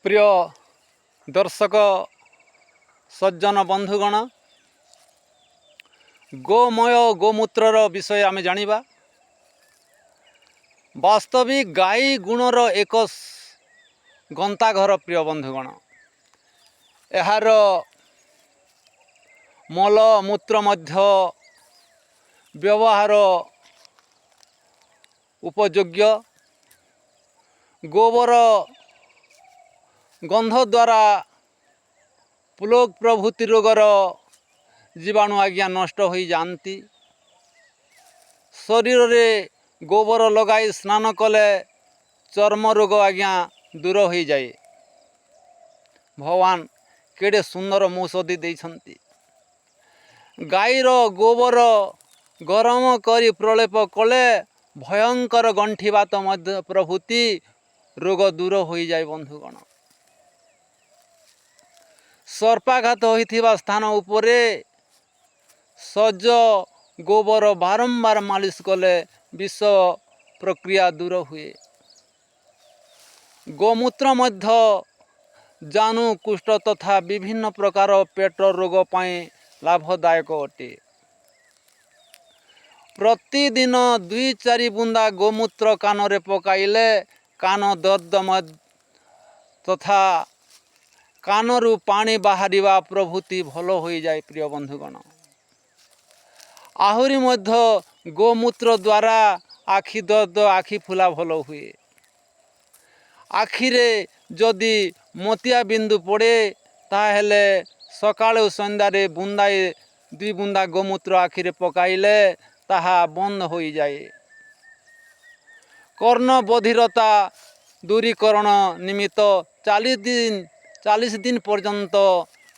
प्रिय दर्शक सज्जन बंधुगण गोमय गोमूत्रर विषय आमे जानिबा। वास्तविक गाई गुणर एक गंताघर प्रिय बंधुगण। एहार मल मूत्र मध्य व्यवहार उपयोग्य। गोबर गंध द्वारा प्लग प्रभृति रोगर जीवाणु आज्ञा नष्ट हो जाती। शरीर रे गोबर लगाई स्नान कले चर्म रोग आज्ञा दूर हो जाए। भगवान केड़े सुंदर मौषधि देइछन्ति। गाईर गोबर गरम करी प्रलेप कले भयंकर गंठीबात मध्य प्रभृति रोग दूर हो जाए। बंधुगण, सर्पाघात होइथिबा स्थान उपरे सज गोबर बारंबार मालिश कले विष प्रक्रिया दूर हुए। गोमूत्र मध्य जानू कुष्ठ तथा विभिन्न प्रकार पेट रोग पाए लाभदायक अटे। प्रतिदिन 2-4 बुंदा गोमूत्र कान पकाइले कान दर्द तथा कानरू पानी बाहरिबा प्रभृति भल हो जाए। प्रिय बंधुगण, आहुरी मध्य गोमूत्र द्वारा आखि दर्द आखि फुला भल हुए। आखिरे जदि मोतिया बिंदु पड़े ताहेले सकाळु संध्यारे बुंदाए 2 बुंदा गोमूत्र आखिरे पकाइले ताहा बंद हो जाए। कर्ण बधिरता दूरीकरण निमित्त 40 दिन पर्यंत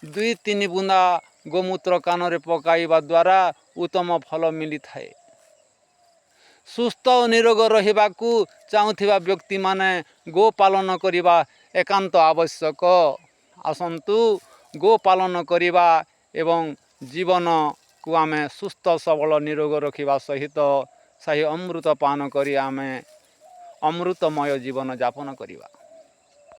2-3 बुंदा गोमूत्र कान पकाइबा द्वारा उत्तम फल मिली थाए। सुस्थ और निरोग रहिबाकू चाहुथिबा व्यक्ति माने गो पालन करिबा एकांत आवश्यक। आसंतु गो पालन करिबा एवं जीवन को आमे सुस्थ सबल निरोग रखिबा सहित सही अमृत पान करी आमे अमृतमय जीवन यापन करिबा।